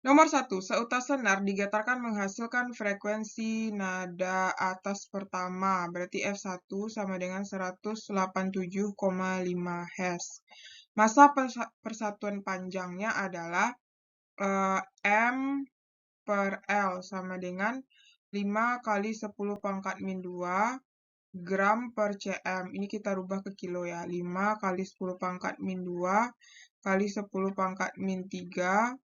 Nomor 1, seutas senar digetarkan menghasilkan frekuensi nada atas pertama, berarti F1 sama dengan 187,5 Hz. Masa persatuan panjangnya adalah M per L sama dengan 5 kali 10 pangkat min 2 gram per cm. Ini kita rubah ke kilo ya. 5 kali 10 pangkat min 2 kali 10 pangkat min 3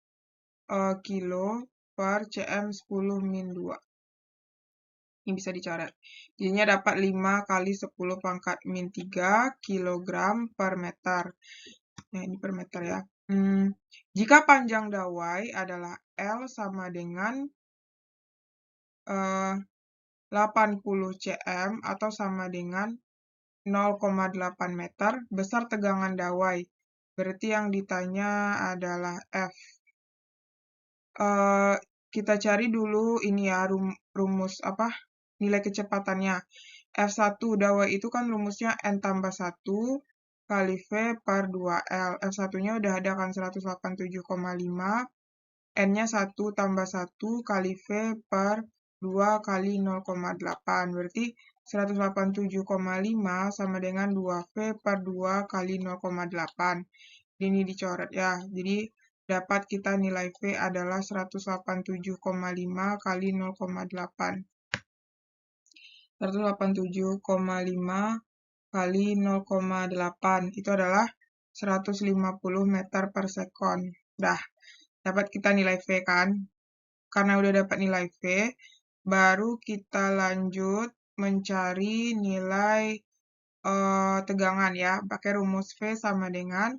kilo per cm 10 min 2. Ini bisa dicoret. Jadinya dapat 5 kali 10 pangkat min 3 kilogram per meter. Nah, ini per meter ya. Jika panjang dawai adalah L sama dengan 80 cm atau sama dengan 0,8 meter, besar tegangan dawai. Berarti yang ditanya adalah F. Kita cari dulu ini ya, rumus apa? Nilai kecepatannya. F1 dawai itu kan rumusnya N tambah 1 kali V per 2L. F1-nya udah ada kan 187,5. N-nya 1 tambah 1 kali V per 2 kali 0,8. Berarti 187,5 sama dengan 2V per 2 kali 0,8. Ini dicoret ya. Jadi dapat kita nilai V adalah 187,5 kali 0,8. 187,5 kali 0,8 itu adalah 150 meter per sekon. Dah, dapat kita nilai V kan? Karena udah dapat nilai V, baru kita lanjut mencari nilai tegangan ya. Pakai rumus V sama dengan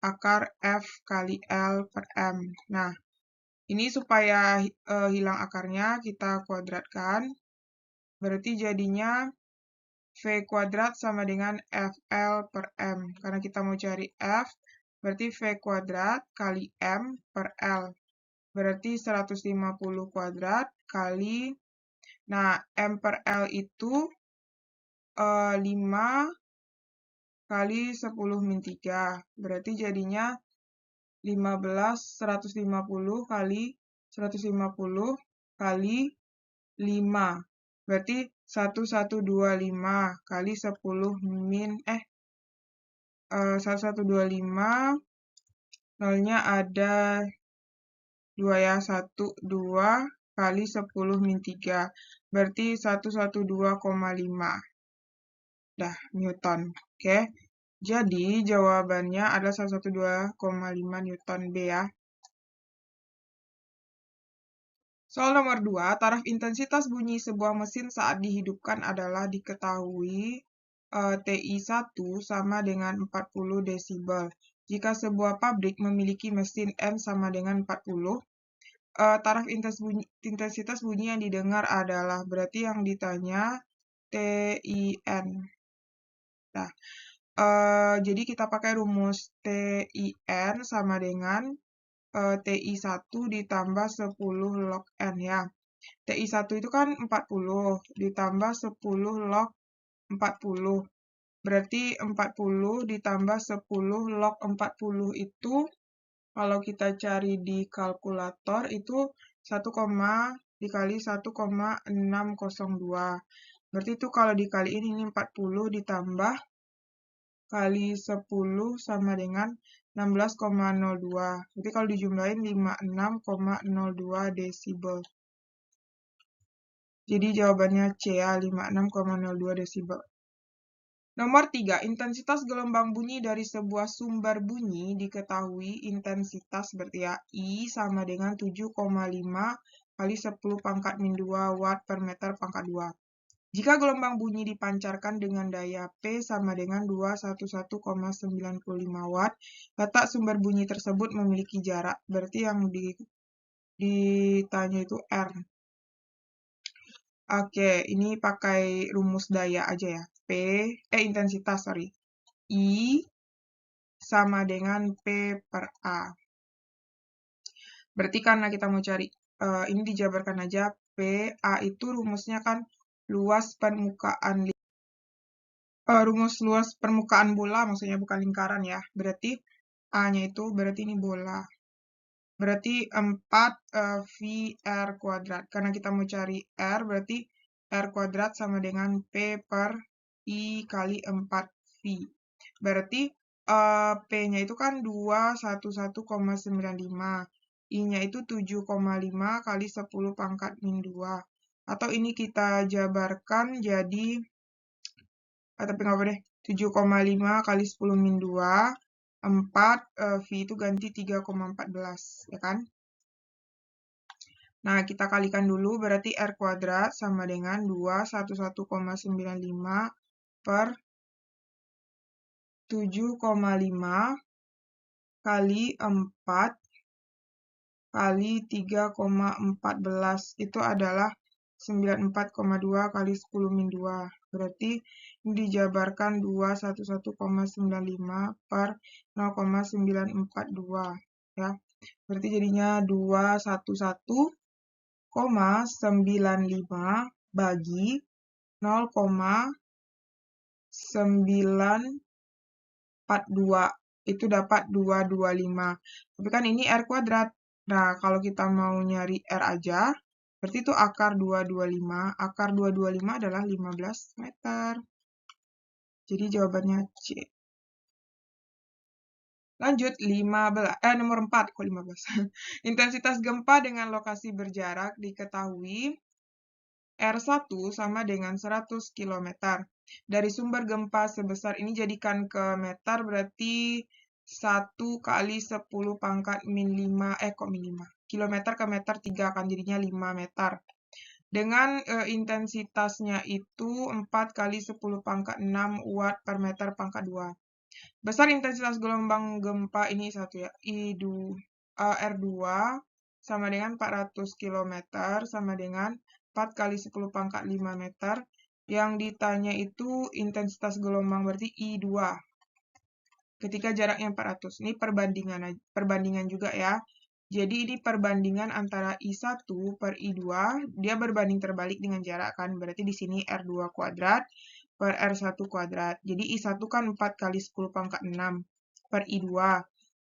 akar F kali L per M. Nah, ini supaya hilang akarnya, kita kuadratkan. Berarti jadinya V kuadrat sama dengan FL per M. Karena kita mau cari F, berarti V kuadrat kali M per L. Berarti 150 kuadrat kali, nah M per L itu 5 kali 10 min 3. Berarti jadinya 150 kali 150 kali 5. Berarti 1125 kali 10 min 1125, nolnya ada 2 ya, 1, 2 kali 10 min 3. Berarti 112,5. Dah, Newton. Oke. Jadi jawabannya adalah 112,5 Newton B ya. Soal nomor 2, taraf intensitas bunyi sebuah mesin saat dihidupkan adalah diketahui TI1 sama dengan 40 desibel. Jika sebuah pabrik memiliki mesin N sama dengan 40, taraf intensitas bunyi yang didengar adalah, berarti yang ditanya TIN. Nah, jadi kita pakai rumus TIN sama dengan TI1 ditambah 10 log N ya. TI1 itu kan 40 ditambah 10 log 40. Berarti 40 ditambah 10 log 40 itu kalau kita cari di kalkulator itu 1, dikali 1,602. Berarti itu kalau dikaliin ini 40 ditambah kali 10 sama dengan 16,02. Jadi kalau dijumlahin 56,02 desibel. Jadi jawabannya C ya, 56,02 desibel. Nomor 3, intensitas gelombang bunyi dari sebuah sumber bunyi diketahui intensitas berarti ya I sama dengan 7,5 kali 10 pangkat min 2 watt per meter pangkat 2. Jika gelombang bunyi dipancarkan dengan daya P sama dengan 211,95 watt, letak sumber bunyi tersebut memiliki jarak. Berarti yang ditanya itu R. Oke, ini pakai rumus daya aja ya. Intensitas, sorry. I sama dengan P per A. Berarti karena kita mau cari, ini dijabarkan aja. PA itu rumusnya kan luas permukaan rumus luas permukaan bola, maksudnya bukan lingkaran ya. Berarti A-nya itu berarti ini bola. berarti 4 VR kuadrat. Karena kita mau cari R, berarti R kuadrat sama dengan P per I kali 4V. Berarti P-nya itu kan 211,95. I-nya itu 7,5 kali 10 pangkat min 2. Atau ini kita jabarkan jadi, tapi nggak apa deh, 7,5 kali 10 min 2, 4, V itu ganti 3,14, ya kan? Nah, kita kalikan dulu, berarti R kuadrat sama dengan 211,95 per 7,5 kali 4 kali 3,14. Itu adalah 94,2 kali 10 min 2. Berarti ini dijabarkan 211,95 per 0,942. Ya. Berarti jadinya 211,95 bagi 0,942. Itu dapat 225. Tapi kan ini R kuadrat. Nah, kalau kita mau nyari R aja, berarti itu akar 225. Akar 225 adalah 15 meter. Jadi jawabannya C. Lanjut, nomor 4, kok 15. Intensitas gempa dengan lokasi berjarak diketahui R1 sama dengan 100 km. Dari sumber gempa sebesar ini jadikan ke meter, berarti 1 kali 10 pangkat min 5, kilometer ke meter 3 kan jadinya 5 meter. Dengan intensitasnya itu 4 kali 10 pangkat 6 watt per meter pangkat 2. Besar intensitas gelombang gempa ini satu ya, R2 sama dengan 400 km sama dengan 4 kali 10 pangkat 5 meter. Yang ditanya itu intensitas gelombang, berarti I2. Ketika jaraknya 400. Ini perbandingan juga ya. Jadi ini perbandingan antara I1 per I2, dia berbanding terbalik dengan jarak kan. Berarti di sini R2 kuadrat per R1 kuadrat. Jadi I1 kan 4 kali 10 pangkat 6 per I2.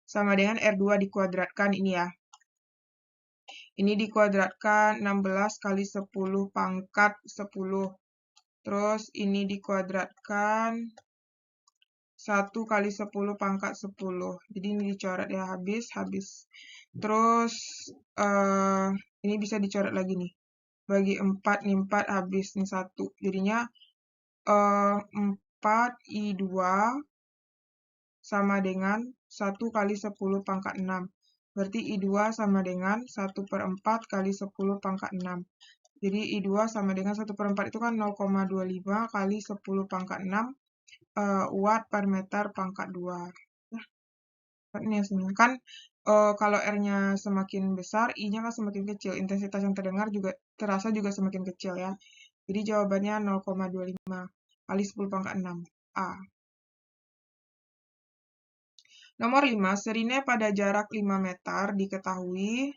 Sama dengan R2 dikuadratkan ini ya. Ini dikuadratkan 16 kali 10 pangkat 10. Terus ini dikuadratkan 1 kali 10 pangkat 10. Jadi ini dicoret ya, habis. Terus ini bisa dicoret lagi nih. Bagi 4, nih 4 habis, nih 1. Jadinya 4I2 sama dengan 1 kali 10 pangkat 6. Berarti I2 sama dengan 1 per 4 kali 10 pangkat 6. Jadi I2 sama dengan 1 per 4 itu kan 0,25 kali 10 pangkat 6 watt per meter pangkat 2. Nah, ini kan kalau R-nya semakin besar, I-nya kan semakin kecil. Intensitas yang terdengar juga terasa juga semakin kecil ya. Jadi jawabannya 0,25 kali 10 pangkat 6. A. Nomor 5, serine pada jarak 5 meter diketahui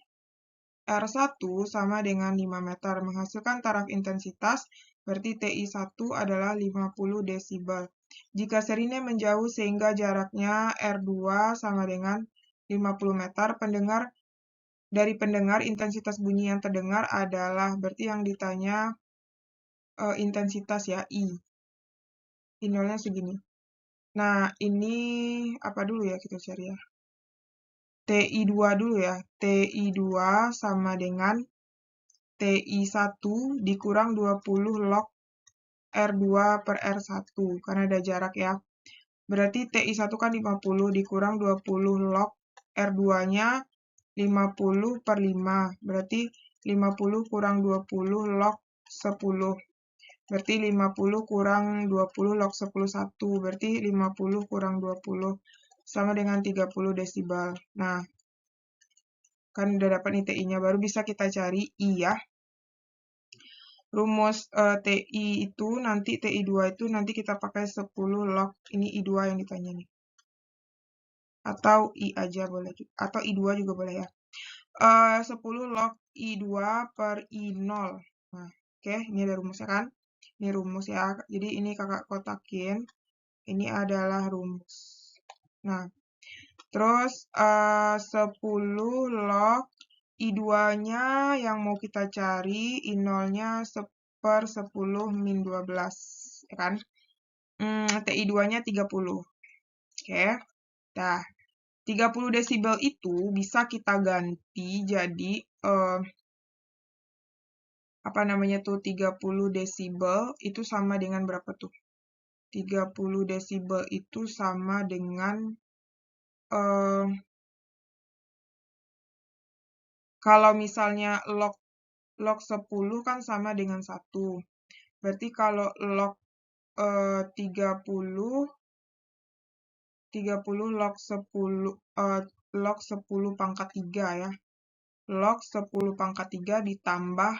R1 sama dengan 5 meter menghasilkan taraf intensitas, berarti TI1 adalah 50 desibel. Jika serine menjauh sehingga jaraknya R2 sama dengan 50 meter, dari pendengar intensitas bunyi yang terdengar adalah, berarti yang ditanya intensitas ya, I. Nolnya segini. Nah, ini apa dulu ya kita cari ya? TI2 dulu ya. TI2 sama dengan TI1 dikurang 20 log R2 per R1, karena ada jarak ya. Berarti TI1 kan 50, dikurang 20 log R2-nya 50 per 5. Berarti 50 kurang 20 log 10. Berarti 50 kurang 20 log 10, 1. Berarti 50 kurang 20 sama dengan 30 desibel. Nah, kan udah dapat nih TI-nya, baru bisa kita cari I ya. Rumus TI itu nanti TI2 itu nanti kita pakai 10 log ini I2 yang ditanya nih. Atau I aja boleh, atau I2 juga boleh ya. 10 log I2 per I0. Nah, oke, ini ada rumusnya kan? Ini rumus ya. Jadi ini kakak kotakin. Ini adalah rumus. Nah, Terus 10 log I2-nya yang mau kita cari, I0-nya per 10 min 12, ya kan? TI2-nya 30. Oke. Nah, 30 desibel itu bisa kita ganti jadi apa namanya tuh 30 desibel itu sama dengan berapa tuh? 30 desibel itu sama dengan kalau misalnya log 10 kan sama dengan 1. Berarti kalau log 30 log 10 pangkat 3 ya. Log 10 pangkat 3 ditambah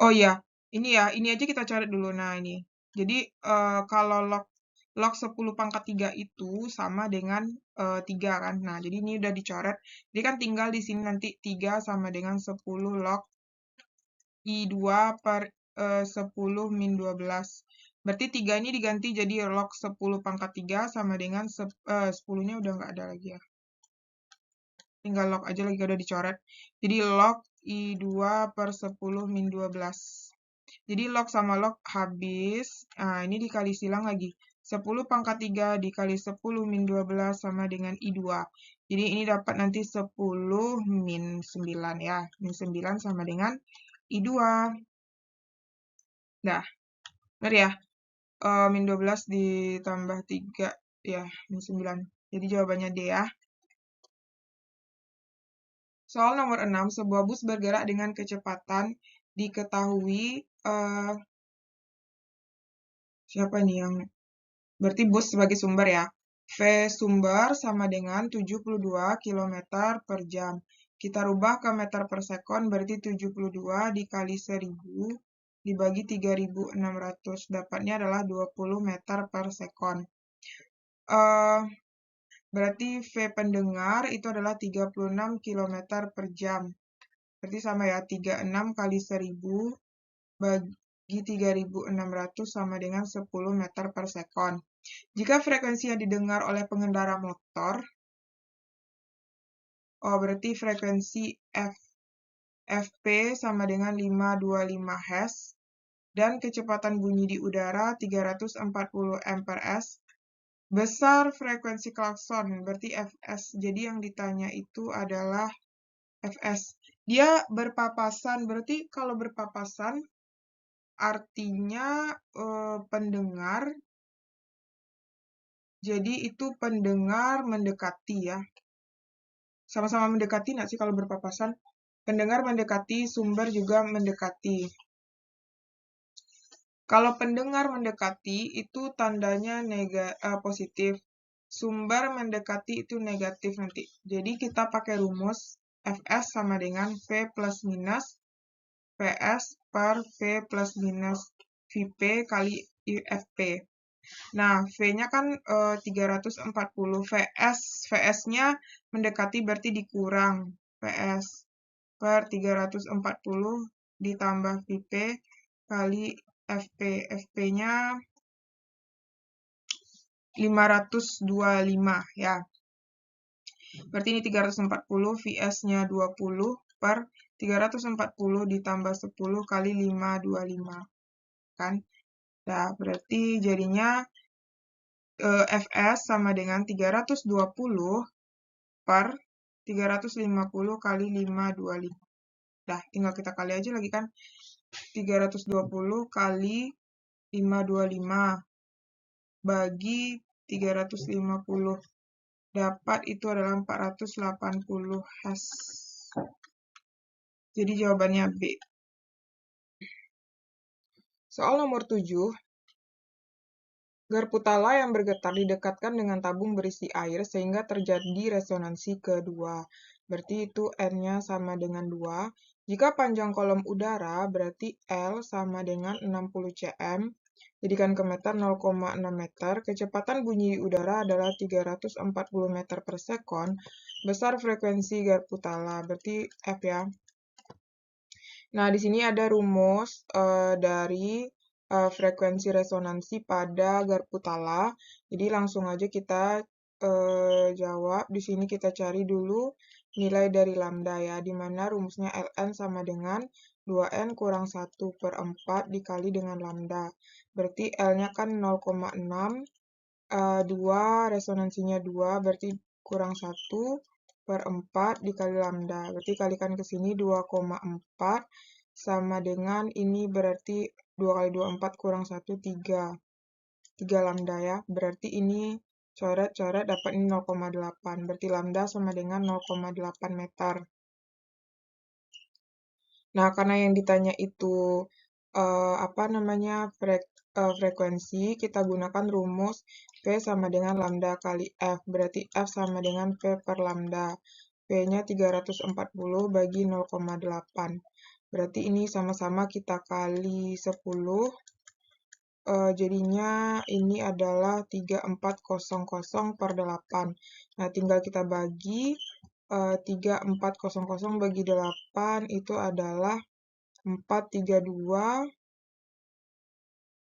oh iya, ini aja kita cari dulu. Nah, ini. Jadi kalau log 10 pangkat 3 itu sama dengan 3 kan. Nah, jadi ini udah dicoret. Jadi kan tinggal di sini nanti 3 sama dengan 10 log I2 per 10 min 12. Berarti 3 ini diganti jadi log 10 pangkat 3 sama dengan 10-nya udah nggak ada lagi ya. Tinggal log aja lagi udah dicoret. Jadi log I2 per 10 min 12. Jadi log sama log habis. Nah, ini dikali silang lagi. 10 pangkat 3 dikali 10 min 12 sama dengan I2. Jadi ini dapat nanti 10 min 9 ya. Min 9 sama dengan I2. Nah, benar ya? Min 12 ditambah 3 ya, min 9. Jadi jawabannya D ya. Soal nomor 6, sebuah bus bergerak dengan kecepatan diketahui siapa nih yang berarti bus sebagai sumber ya. V sumber sama dengan 72 km per jam. Kita rubah ke meter per sekon, berarti 72 dikali 1000 dibagi 3600. Dapatnya adalah 20 meter per sekon. Berarti V pendengar itu adalah 36 km per jam. Berarti sama ya, 36 kali 1000 bagi 3600 sama dengan 10 meter per sekon. Jika frekuensi yang didengar oleh pengendara motor, berarti frekuensi FP sama dengan 525 Hz, dan kecepatan bunyi di udara 340 mprs, besar frekuensi klakson, berarti Fs. Jadi yang ditanya itu adalah Fs. Dia berpapasan, berarti kalau berpapasan artinya pendengar, jadi itu pendengar mendekati ya. Sama-sama mendekati nggak sih kalau berpapasan? Pendengar mendekati, sumber juga mendekati. Kalau pendengar mendekati itu tandanya positif. Sumber mendekati itu negatif nanti. Jadi kita pakai rumus Fs sama dengan V plus minus Vs per V plus minus Vp kali Fp. Nah, V-nya kan 340. Vs-nya mendekati berarti dikurang. Vs per 340 ditambah Vp kali Fp. Fp-nya 525 ya. Berarti ini 340, Vs-nya 20 per 340 ditambah 10 kali 525. Kan? Nah, berarti jadinya Fs sama dengan 320 per 350 kali 525. Nah, tinggal kita kali aja lagi kan. 320 kali 525 bagi 350. Dapat itu adalah 480 Hz. Jadi jawabannya B. Soal nomor 7. Garpu tala yang bergetar didekatkan dengan tabung berisi air sehingga terjadi resonansi kedua. Berarti itu N-nya sama dengan 2. Jika panjang kolom udara berarti L sama dengan 60 cm. Jadikan ke meter 0,6 meter. Kecepatan bunyi udara adalah 340 meter per sekon. Besar frekuensi garpu tala. Berarti F ya. Nah, di sini ada rumus dari frekuensi resonansi pada garpu tala. Jadi langsung aja kita jawab. Di sini kita cari dulu nilai dari lambda ya, di mana rumusnya ln sama dengan 2n kurang 1/4 dikali dengan lambda. Berarti L-nya kan 0,6, 2, resonansinya 2, berarti kurang 1/4 dikali lambda. Berarti kalikan ke sini 2,4 sama dengan ini berarti 2 kali 2, 4 kurang 1, 3. 3 lambda ya. Berarti ini coret-coret dapat ini 0,8. Berarti lambda sama dengan 0,8 meter. Nah, karena yang ditanya itu frekuensi, kita gunakan rumus V sama dengan lambda kali F. Berarti F sama dengan V per lambda. V-nya 340 bagi 0,8. Berarti ini sama-sama kita kali 10. Jadinya ini adalah 3400/8. Nah, tinggal kita bagi 3400 bagi 8 itu adalah 432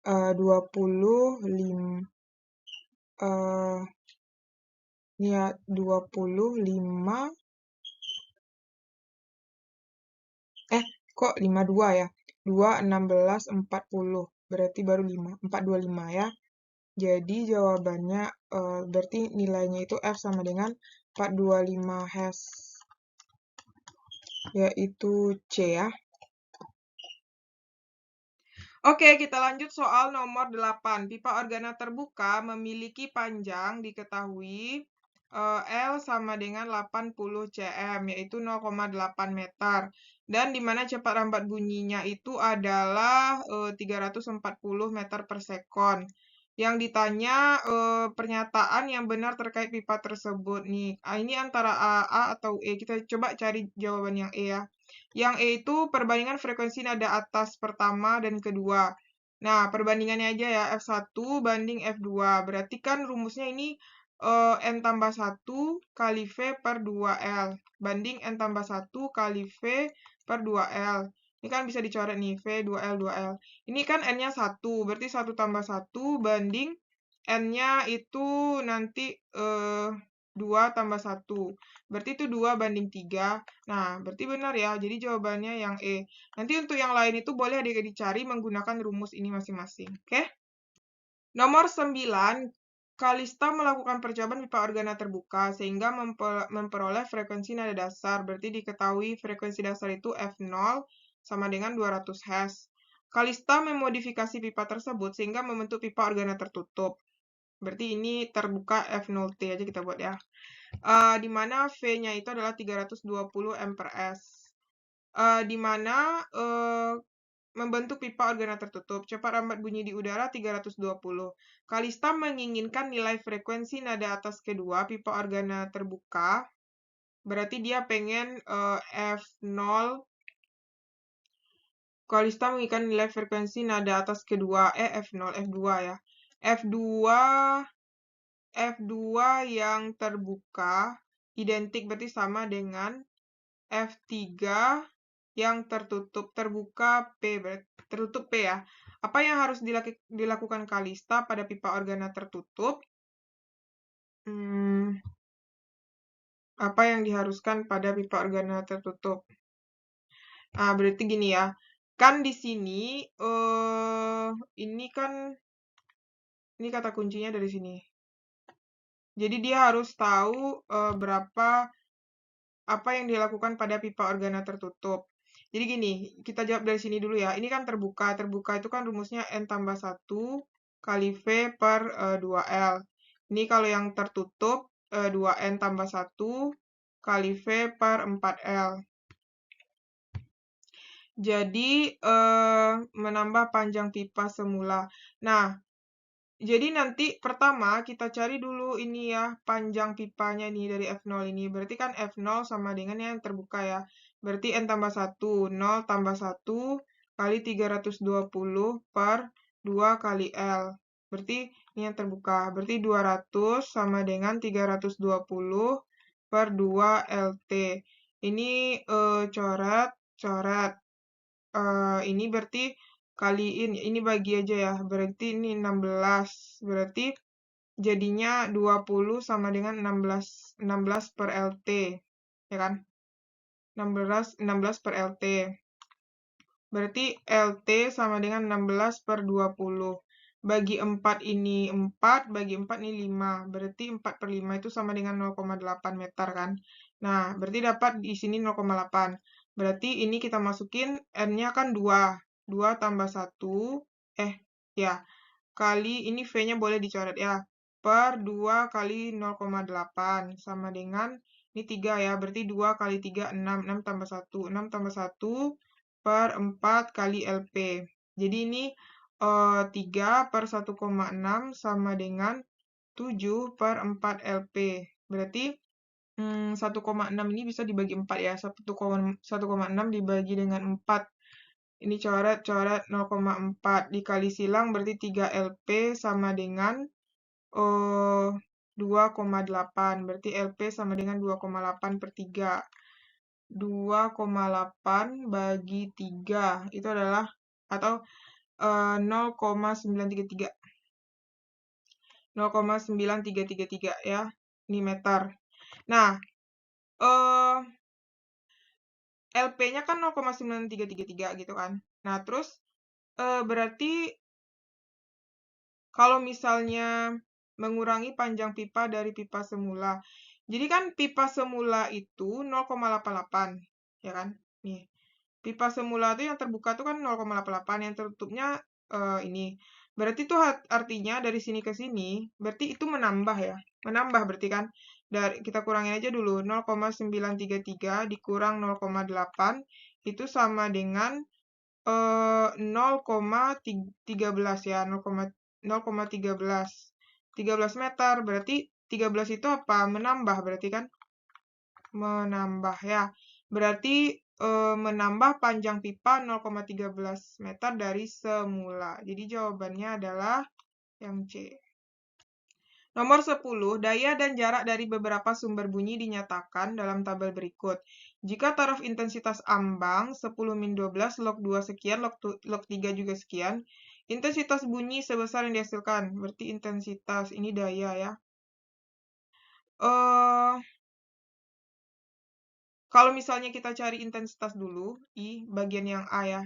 25 ini ya 25 kok 52 ya, 2, 16, 40 berarti baru 5, 425 ya. Jadi jawabannya berarti nilainya itu F sama dengan 425 Hz, yaitu C ya. Oke, kita lanjut soal nomor 8. Pipa organa terbuka memiliki panjang diketahui L sama dengan 80 cm, yaitu 0,8 meter. Dan di mana cepat rambat bunyinya itu adalah 340 meter per sekon. Yang ditanya pernyataan yang benar terkait pipa tersebut nih. Ini antara A atau E. Kita coba cari jawaban yang E ya. Yang E itu perbandingan frekuensi nada atas pertama dan kedua. Nah, perbandingannya aja ya, F1 banding F2. Berarti kan rumusnya ini N tambah 1 kali V per 2L. Banding N tambah 1 kali V per 2L. Ini kan bisa dicoret nih, V, 2L, 2L. Ini kan N-nya 1, berarti 1 tambah 1 banding N-nya itu nanti 2 tambah 1. Berarti itu 2 banding 3. Nah, berarti benar ya. Jadi jawabannya yang E. Nanti untuk yang lain itu boleh adik dicari menggunakan rumus ini masing-masing. Oke? Nomor 9. Kalista melakukan percobaan pipa organa terbuka sehingga memperoleh frekuensi nada dasar. Berarti diketahui frekuensi dasar itu F0 sama dengan 200 Hz. Kalista memodifikasi pipa tersebut sehingga membentuk pipa organa tertutup. Berarti ini terbuka F0T aja kita buat ya. Di mana V-nya itu adalah 320 M/S. Di mana membentuk pipa organa tertutup. Cepat rambat bunyi di udara 320. Kalista menginginkan nilai frekuensi nada atas kedua pipa organa terbuka. Berarti dia pengen F0. Kalista menginginkan nilai frekuensi nada atas kedua. F0, F2 ya. F2 yang terbuka identik berarti sama dengan F3 yang tertutup. Terbuka P, tertutup P ya. Apa yang harus dilakukan Kalista pada pipa organa tertutup? Apa yang diharuskan pada pipa organa tertutup? Nah, berarti gini ya. Kan di sini ini kan ini kata kuncinya dari sini. Jadi dia harus tahu berapa apa yang dilakukan pada pipa organa tertutup. Jadi gini, kita jawab dari sini dulu ya. Ini kan terbuka. Terbuka itu kan rumusnya N tambah 1 kali V per 2L. Ini kalau yang tertutup 2N tambah 1 kali V per 4L. Jadi menambah panjang pipa semula. Nah, jadi nanti pertama kita cari dulu ini ya, panjang pipanya nih dari F0 ini. Berarti kan F0 sama dengan yang terbuka ya. Berarti N tambah 1, 0 tambah 1 kali 320 per 2 kali L. Berarti ini yang terbuka. Berarti 200 sama dengan 320 per 2 LT. Ini coret, coret. Ini berarti kaliin, ini bagi aja ya, berarti ini 16, berarti jadinya 20 sama dengan 16 per LT, ya kan? 16 per LT. Berarti LT sama dengan 16 per 20. Bagi 4 ini 4, bagi 4 ini 5. Berarti 4 per 5 itu sama dengan 0,8 meter kan. Nah, berarti dapat di sini 0,8. Berarti ini kita masukin N-nya kan 2. 2 tambah 1, ya, kali ini V-nya boleh dicoret ya. Per 2 kali 0,8 sama dengan, ini 3 ya, berarti 2 kali 3, 6. 6 tambah 1. 6 tambah 1 per 4 kali LP. Jadi ini 3 per 1,6 sama dengan 7 per 4 LP. Berarti 1,6 ini bisa dibagi 4 ya. 1,6 dibagi dengan 4. Ini coret-coret 0,4 dikali silang berarti 3 LP sama dengan 2,8. Berarti LP sama dengan 2,8 per 3. 2,8 bagi 3 itu adalah atau 0,933. 0,9333 ya. Ini meter. Nah, LP-nya kan 0,9333 gitu kan. Nah, terus berarti kalau misalnya mengurangi panjang pipa dari pipa semula. Jadi kan pipa semula itu 0,88, ya kan? Nih, pipa semula itu yang terbuka tuh kan 0,88, yang tertutupnya ini. Berarti itu artinya dari sini ke sini, berarti itu menambah ya. Menambah berarti kan. Kita kurangin aja dulu, 0,933 dikurang 0,8 itu sama dengan 0,13 ya, 0,13. 13 meter, berarti 13 itu apa? Menambah berarti kan? Menambah ya. Berarti menambah panjang pipa 0,13 meter dari semula. Jadi jawabannya adalah yang C. Nomor 10, daya dan jarak dari beberapa sumber bunyi dinyatakan dalam tabel berikut. Jika taraf intensitas ambang 10-12, log 2 sekian, log 3 juga sekian, intensitas bunyi sebesar yang dihasilkan. Berarti intensitas, ini daya ya. Kalau misalnya kita cari intensitas dulu, I, bagian yang A ya.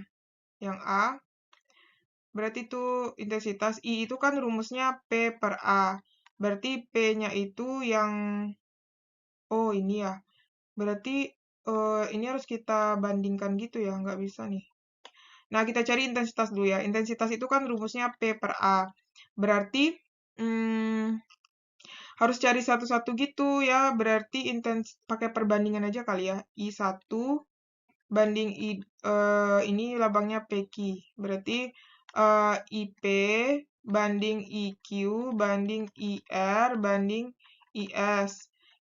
Yang A, berarti itu intensitas. I itu kan rumusnya P per A. Berarti P-nya itu yang, oh ini ya. Berarti ini harus kita bandingkan gitu ya, nggak bisa nih. Nah, kita cari intensitas dulu ya. Intensitas itu kan rumusnya P per A. Berarti harus cari satu-satu gitu ya. Berarti pakai perbandingan aja kali ya. I1 banding ini labangnya PQ. Berarti IP banding IQ banding IR banding IS.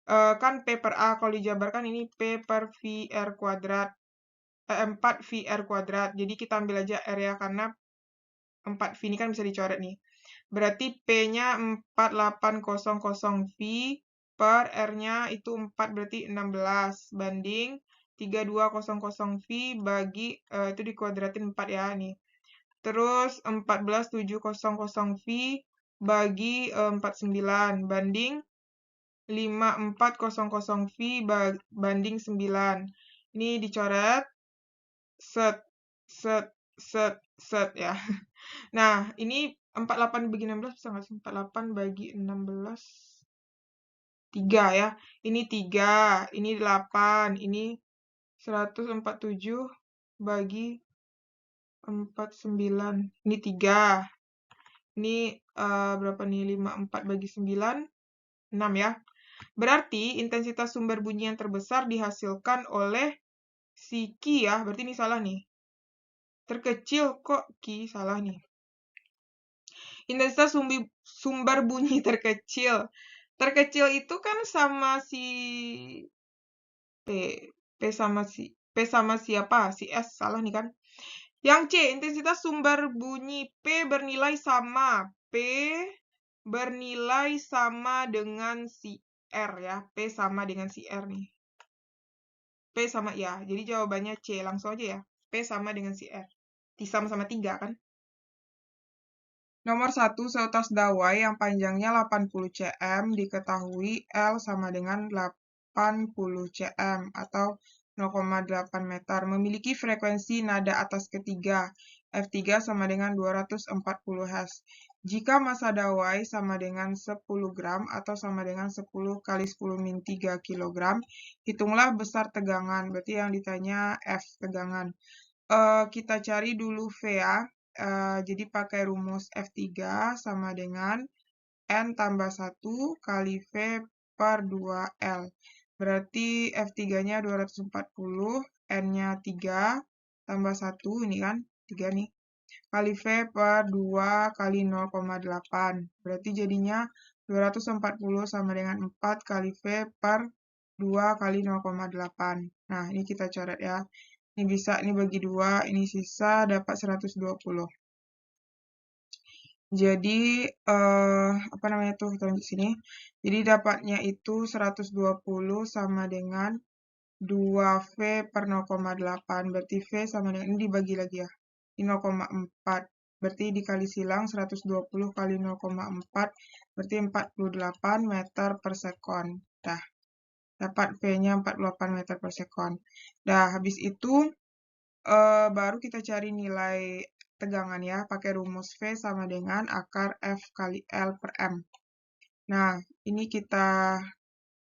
Kan P per A, kalau dijabarkan ini P per VR kuadrat. 4 VR kuadrat. Jadi kita ambil aja R ya, karena 4V ini kan bisa dicoret nih. Berarti P-nya 4800V per R-nya itu 4, berarti 16 banding 3200V bagi itu dikuadratin 4 ya nih. Terus 14700V bagi 49 banding 5400V banding 9. Ini dicoret set set set set ya. Nah, ini 48 bagi 16 bisa nggak sih? 48 bagi 16 3 ya. Ini 3, ini 8, ini 147 bagi 49. Ini 3. Ini berapa nih? 54 bagi 9, 6 ya. Berarti intensitas sumber bunyi yang terbesar dihasilkan oleh si Ki ya. Berarti ini salah nih. Terkecil kok Ki, salah nih. Intensitas sumber bunyi terkecil. Terkecil itu kan sama si P sama siapa? Si S, salah nih kan. Yang C, intensitas sumber bunyi P bernilai sama. P bernilai sama dengan si R ya. P sama dengan si R nih. P sama ya. Jadi jawabannya C, langsung aja ya. P sama dengan si R. sama 3 kan. Nomor 1, seutas dawai yang panjangnya 80 cm diketahui L sama dengan 80 cm atau 0,8 meter. Memiliki frekuensi nada atas ketiga, F3 sama dengan 240 Hz. Jika massa dawai sama dengan 10 gram atau sama dengan 10 kali 10 min 3 kg, hitunglah besar tegangan. Berarti yang ditanya F tegangan. Kita cari dulu V ya. Jadi pakai rumus F3 sama dengan N tambah 1 kali V per 2L. Berarti F3-nya 240, N-nya 3, tambah 1, ini kan, 3 nih, kali V per 2 kali 0,8. Berarti jadinya 240 sama dengan 4 kali V per 2 kali 0,8. Nah, ini kita coret ya. Ini bisa, ini bagi 2, ini sisa, dapat 120. Jadi, apa namanya tuh, kita lanjut sini. Jadi, dapatnya itu 120 sama dengan 2V per 0,8. Berarti V sama dengan, ini dibagi lagi ya. Ini 0,4. Berarti dikali silang 120 kali 0,4. Berarti 48 meter per sekon. Dah, dapat V-nya 48 meter per sekon. Dah, habis itu, baru kita cari nilai tegangan ya, pakai rumus V sama dengan akar F kali L per M. Nah, ini kita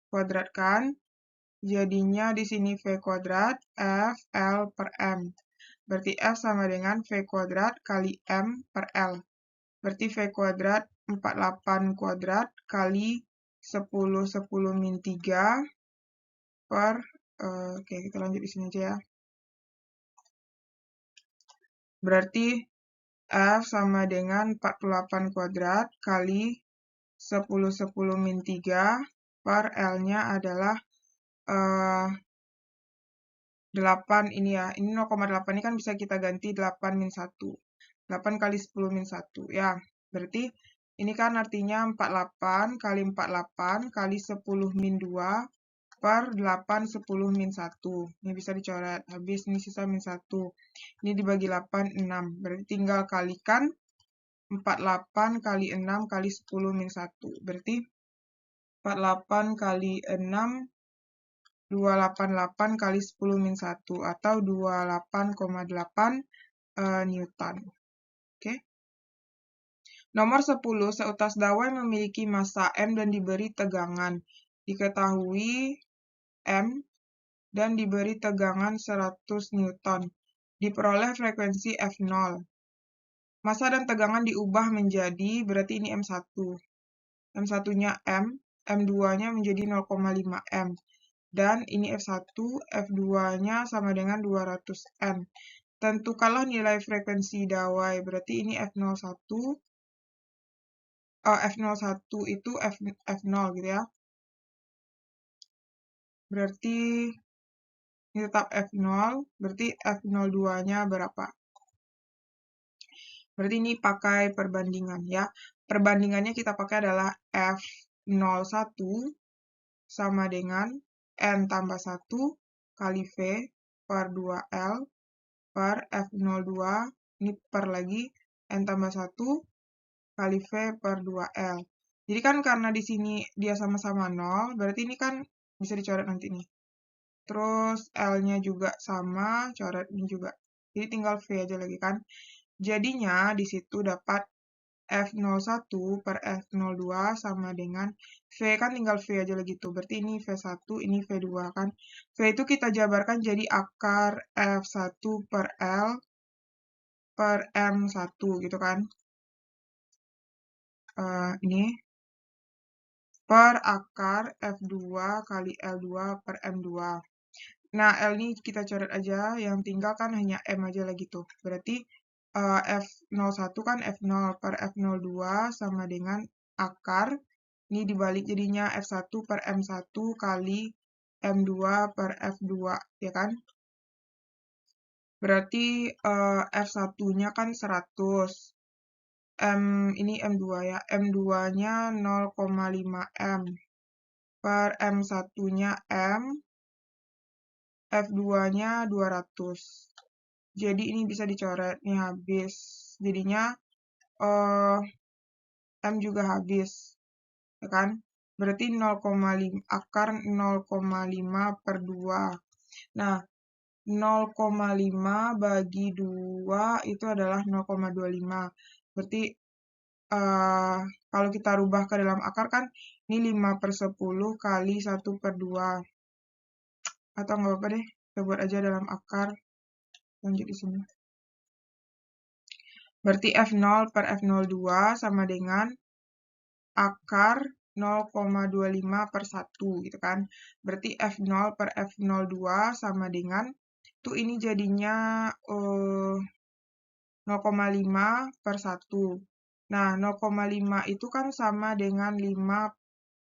kuadratkan, jadinya di sini V kuadrat F L per M. Berarti F sama dengan V kuadrat kali M per L. Berarti V kuadrat 48 kuadrat kali 10 10 min 3 per, oke kita lanjut di sini aja ya. Berarti F sama dengan 48 kuadrat kali 10 10 min 3 per L-nya adalah 8 ini ya. Ini 0,8 ini kan bisa kita ganti 8 min 1. 8 kali 10 min 1. Ya, berarti ini kan artinya 48 kali 48 kali 10 min 2 per 8 10 min 1. Ini bisa dicoret. Habis ini sisa min 1. Ini dibagi 8, 6. Berarti tinggal kalikan 48 kali 6 kali 10 min 1. Berarti 48 kali 6, 288 kali 10 min 1 atau 28,8 Newton. Oke. Nomor 10, seutas dawai memiliki massa M dan diberi tegangan. Diketahui M dan diberi tegangan 100 Newton. Diperoleh frekuensi F0. Massa dan tegangan diubah menjadi, berarti ini M1. M1-nya M, M2-nya menjadi 0,5 M. Dan ini F1, F2-nya sama dengan 200 N. Tentukanlah nilai frekuensi dawai, berarti ini F01, F01 itu F0 gitu ya. Berarti ini tetap F0, berarti F02-nya berapa? Berarti ini pakai perbandingan ya. Perbandingannya kita pakai adalah F01 sama dengan N tambah 1 kali V per 2L per F02, ini per lagi, N tambah 1 kali V per 2L. Jadi kan karena di sini dia sama-sama 0, berarti ini kan bisa dicoret nanti nih. Terus L-nya juga sama, coret ini juga. Jadi tinggal V aja lagi kan. Jadinya di situ dapat F01 per F02 sama dengan V, kan tinggal V aja lagi tuh. Berarti ini V1, ini V2 kan. V itu kita jabarkan jadi akar F1 per L per M1 gitu kan. Ini per akar F2 kali L2 per M2. Nah, L ini kita coret aja, yang tinggal kan hanya M aja lagi tuh. Berarti F01 kan F0 per F02 sama dengan akar, ini dibalik jadinya F1 per M1 kali M2 per F2, ya kan? Berarti F1-nya kan 100. Ini M2 ya. M2-nya 0,5 M. Per M1-nya M. F2-nya 200. Jadi ini bisa dicoret, nih habis. Jadinya M juga habis, ya kan? Berarti 0,5, akar 0,5 per 2. Nah, 0,5 bagi 2 itu adalah 0,25. Berarti kalau kita rubah ke dalam akar kan, ini 5/10 kali 1 per 2. Atau nggak apa-apa deh, kita buat aja dalam akar. Lanjut di sini. Berarti F0 per F02 sama dengan akar 0,25 per 1 gitu kan. Berarti F0 per F02 sama dengan, tuh ini jadinya 0,5 per 1. Nah, 0,5 itu kan sama dengan 5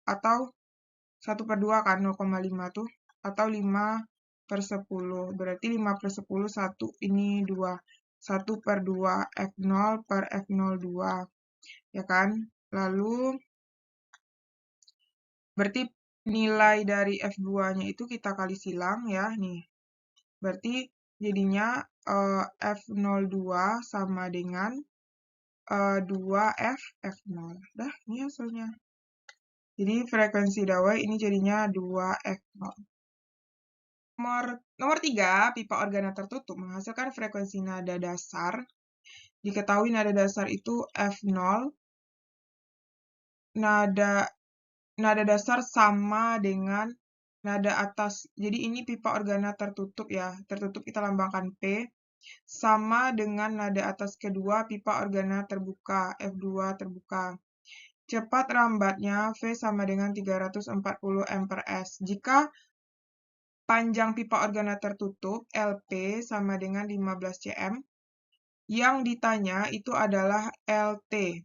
atau 1 per 2 kan 0,5 tuh. Atau 5/10. Berarti 5/10, 1 ini 2. 1 per 2, F0 per F02. Ya kan? Lalu, berarti nilai dari F2-nya itu kita kali silang ya, nih. Berarti jadinya F02 sama dengan 2F F0. Dah, ini hasilnya. Jadi frekuensi dawai ini jadinya 2F0. Nomor 3, pipa organa tertutup menghasilkan frekuensi nada dasar. Diketahui nada dasar itu F0. Nada dasar sama dengan nada atas. Jadi ini pipa organa tertutup ya. Tertutup kita lambangkan P. Sama dengan nada atas kedua pipa organa terbuka, F2 terbuka. Cepat rambatnya V sama dengan 340 M per S. Jika panjang pipa organa tertutup, LP sama dengan 15 cm, yang ditanya itu adalah LT.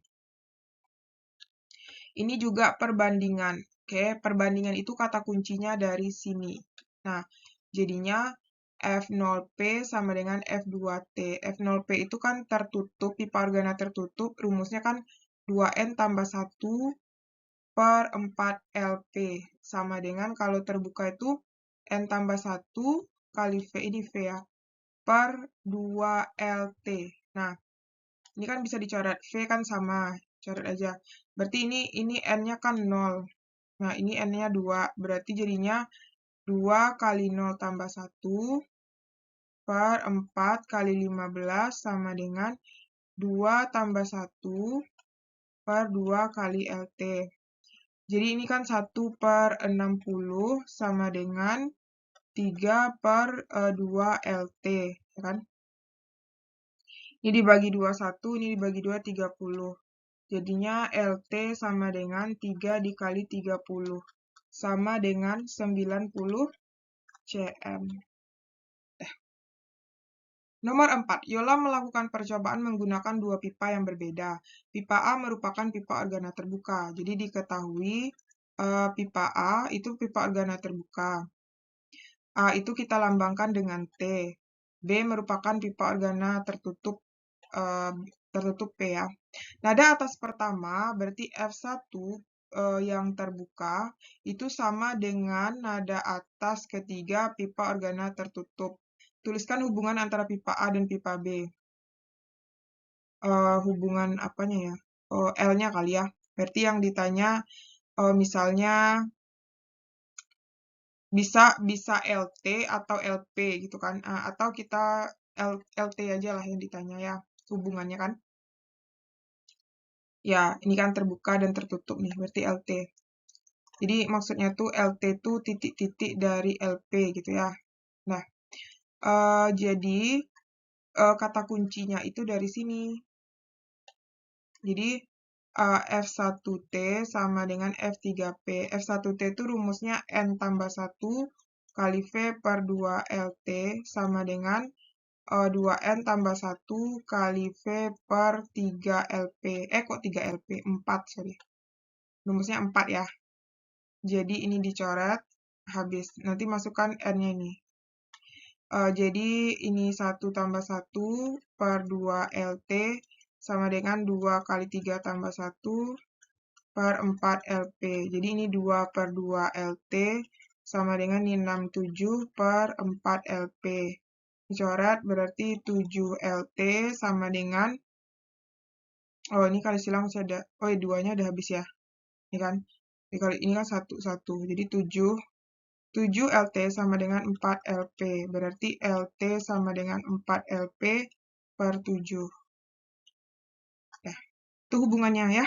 Ini juga perbandingan. Oke, perbandingan itu kata kuncinya dari sini. Nah, jadinya F0P sama dengan F2T. F0P itu kan tertutup, pipa organa tertutup, rumusnya kan 2N tambah 1 per 4 LP. Sama dengan kalau terbuka itu N tambah 1 kali V, ini V ya, per 2 LT. Nah, ini kan bisa dicoret. V kan sama, coret aja. Berarti ini N-nya kan 0. Nah, ini N-nya 2. Berarti jadinya 2 kali 0 tambah 1 per 4 kali 15 sama dengan 2 tambah 1 per 2 kali LT. Jadi ini kan 1 per 60 sama dengan 3 per 2 LT. Ya kan? Ini dibagi 21, ini dibagi 2, 30. Jadinya LT sama dengan 3 dikali 30. Sama dengan 90 cm. Nomor 4. Yola melakukan percobaan menggunakan dua pipa yang berbeda. Pipa A merupakan pipa organa terbuka. Jadi diketahui pipa A itu pipa organa terbuka. A itu kita lambangkan dengan T. B merupakan pipa organa tertutup, tertutup P ya. Nada atas pertama berarti F1 yang terbuka itu sama dengan nada atas ketiga pipa organa tertutup. Tuliskan hubungan antara pipa A dan pipa B. Hubungan apanya ya? L-nya kali ya. Berarti yang ditanya misalnya bisa LT atau LP gitu kan. Atau kita LT aja lah yang ditanya ya, hubungannya kan. Ya, ini kan terbuka dan tertutup nih, berarti LT. Jadi maksudnya tuh LT tuh titik-titik dari LP gitu ya. Nah, jadi kata kuncinya itu dari sini. Jadi F1T sama dengan F3P. F1T itu rumusnya N tambah 1 kali V per 2 LT sama dengan 2N tambah 1 kali V per 3 LP. Kok 3 LP? 4, sorry. Rumusnya 4 ya. Jadi ini dicoret, habis. Nanti masukkan N-nya ini. Jadi ini 1 tambah 1 per 2 LT sama dengan 2 kali 3 tambah 1 per 4 LP. Jadi ini 2 per 2 LT sama dengan 67 per 4 LP. Dicoret berarti 7LT sama dengan, oh ini kali silang masih ada, oh 2-nya udah habis ya. Ini kan, dikali ini kan 1, jadi 7LT sama dengan 4LP, berarti LT sama dengan 4LP per 7. Nah, itu hubungannya ya.